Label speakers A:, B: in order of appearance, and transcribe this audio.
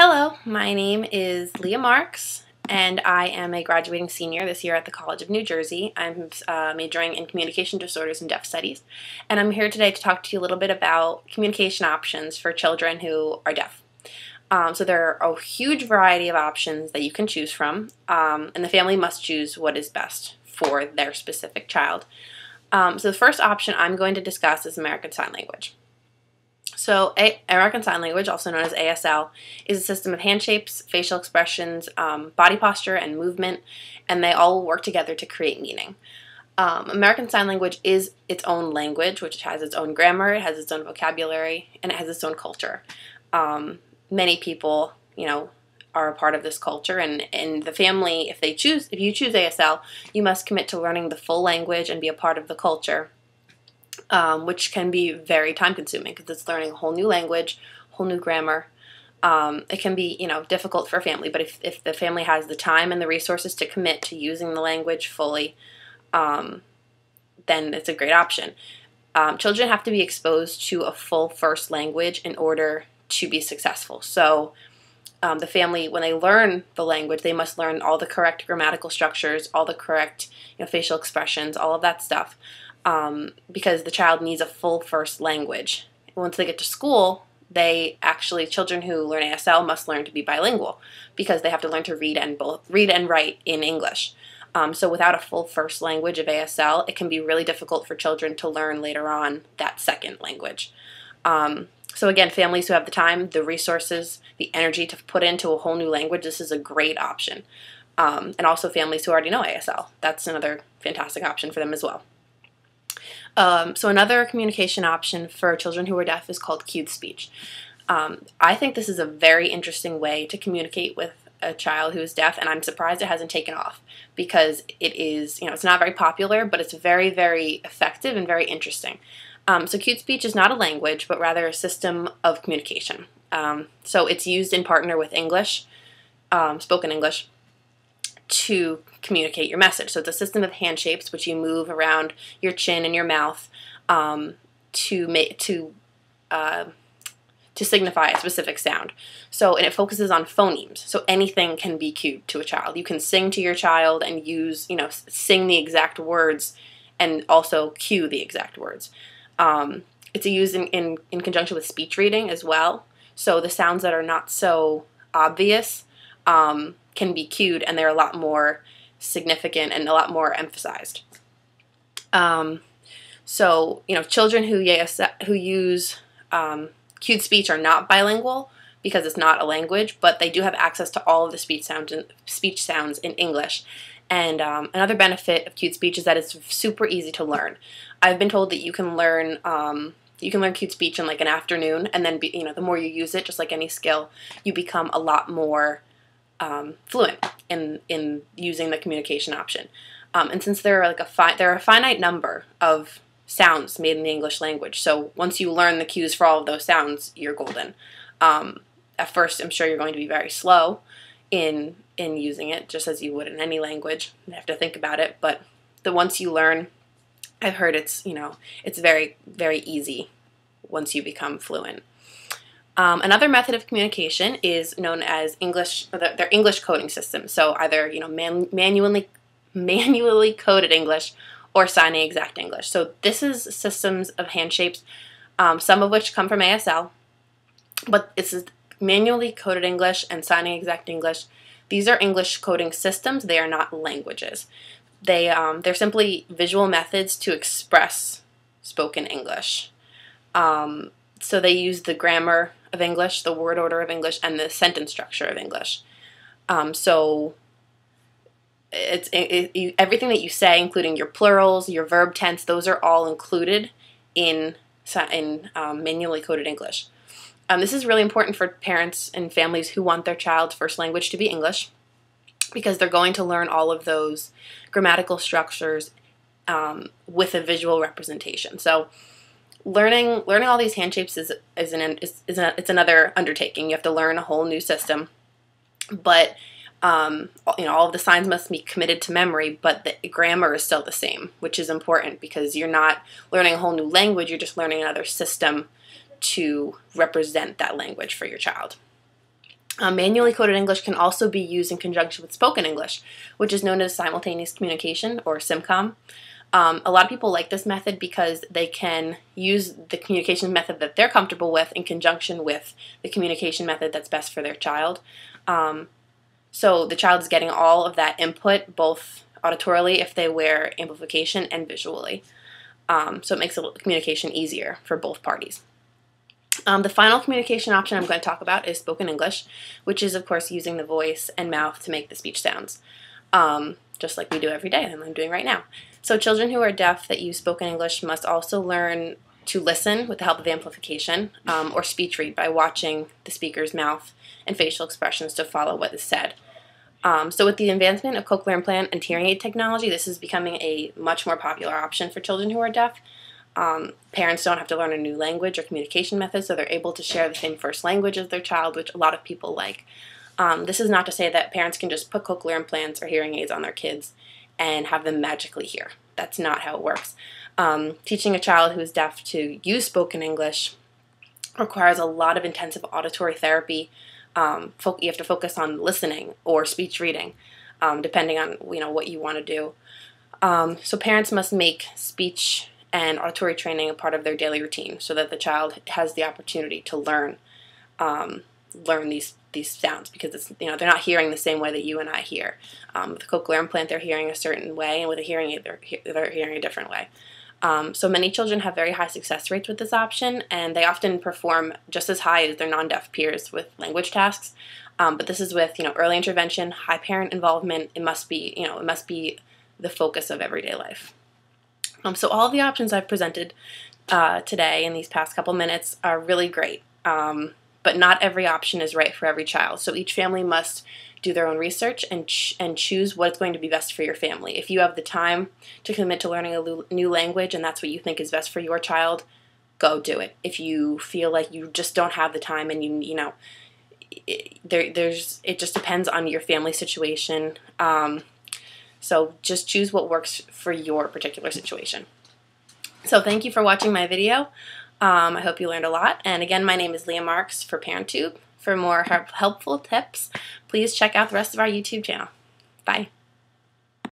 A: Hello, my name is Leah Marks, and I am a graduating senior this year at the College of New Jersey. I'm majoring in communication disorders and deaf studies, and I'm here today to talk to you a little bit about communication options for children who are deaf. So there are a huge variety of options that you can choose from, and the family must choose what is best for their specific child. So the first option I'm going to discuss is American Sign Language. So American Sign Language, also known as ASL, is a system of hand shapes, facial expressions, body posture, and movement, and they all work together to create meaning. American Sign Language is its own language, which has its own grammar, it has its own vocabulary, and it has its own culture. Many people, are a part of this culture, and the family, if you choose ASL, you must commit to learning the full language and be a part of the culture. Which can be very time-consuming because it's learning a whole new language, whole new grammar. It can be, difficult for a family, but if the family has the time and the resources to commit to using the language fully, then it's a great option. Children have to be exposed to a full first language in order to be successful. So the family, when they learn the language, they must learn all the correct grammatical structures, all the correct facial expressions, all of that stuff. Because the child needs a full first language. Once they get to school, children who learn ASL must learn to be bilingual because they have to learn to read and write in English. So without a full first language of ASL, it can be really difficult for children to learn later on that second language. So again, families who have the time, the resources, the energy to put into a whole new language, this is a great option. And also families who already know ASL, that's another fantastic option for them as well. So another communication option for children who are deaf is called cued speech. I think this is a very interesting way to communicate with a child who is deaf, and I'm surprised it hasn't taken off because it is, it's not very popular, but it's very, very effective and very interesting. So cued speech is not a language, but rather a system of communication. So it's used in partner with English, spoken English, to communicate your message. So it's a system of hand shapes which you move around your chin and your mouth to signify a specific sound. So, and it focuses on phonemes. So anything can be cued to a child. You can sing to your child and sing the exact words and also cue the exact words. It's used in conjunction with speech reading as well. So the sounds that are not so obvious can be cued, and they're a lot more significant and a lot more emphasized. So, children who use cued speech are not bilingual because it's not a language, but they do have access to all of the speech sounds in English. And another benefit of cued speech is that it's super easy to learn. I've been told that you can learn cued speech in like an afternoon, and then the more you use it, just like any skill, you become a lot more fluent in using the communication option. And since there are a finite number of sounds made in the English language, so once you learn the cues for all of those sounds, you're golden. At first, I'm sure you're going to be very slow in using it, just as you would in any language. You have to think about it, but once you learn, I've heard it's very, very easy once you become fluent. Another method of communication is known as their English coding system. So either manually coded English or signing exact English. So this is systems of hand shapes, some of which come from ASL, but it's manually coded English and signing exact English. These are English coding systems. They are not languages. They're simply visual methods to express spoken English. So they use the grammar of English, the word order of English, and the sentence structure of English. So everything that you say, including your plurals, your verb tense, those are all included in manually coded English. This is really important for parents and families who want their child's first language to be English, because they're going to learn all of those grammatical structures with a visual representation. So learning all these hand shapes is another undertaking. You have to learn a whole new system, but all of the signs must be committed to memory, but the grammar is still the same, which is important because you're not learning a whole new language, you're just learning another system to represent that language for your child. Manually coded English can also be used in conjunction with spoken English, which is known as simultaneous communication, or SimCom. A lot of people like this method because they can use the communication method that they're comfortable with in conjunction with the communication method that's best for their child. So the child is getting all of that input, both auditorily if they wear amplification and visually. So it makes the communication easier for both parties. The final communication option I'm going to talk about is spoken English, which is, of course, using the voice and mouth to make the speech sounds, just like we do every day, and I'm doing right now. So children who are deaf that use spoken English must also learn to listen with the help of amplification, or speech read by watching the speaker's mouth and facial expressions to follow what is said. So with the advancement of cochlear implant and hearing aid technology, this is becoming a much more popular option for children who are deaf. Parents don't have to learn a new language or communication method, so they're able to share the same first language as their child, which a lot of people like. This is not to say that parents can just put cochlear implants or hearing aids on their kids and have them magically hear. That's not how it works. Teaching a child who is deaf to use spoken English requires a lot of intensive auditory therapy. You have to focus on listening or speech reading, depending on what you want to do. So parents must make speech and auditory training a part of their daily routine so that the child has the opportunity to learn these sounds, because they're not hearing the same way that you and I hear. With a cochlear implant, they're hearing a certain way, and with a hearing aid, they're hearing a different way. So many children have very high success rates with this option, and they often perform just as high as their non-deaf peers with language tasks. But this is with early intervention, high parent involvement. It must be the focus of everyday life. So all of the options I've presented today in these past couple minutes are really great, but not every option is right for every child. So each family must do their own research and choose what's going to be best for your family. If you have the time to commit to learning a new language and that's what you think is best for your child, go do it. If you feel like you just don't have the time and it just depends on your family situation. So just choose what works for your particular situation. So thank you for watching my video. I hope you learned a lot. And again, my name is Leah Marks for ParentTube. For more helpful tips, please check out the rest of our YouTube channel. Bye.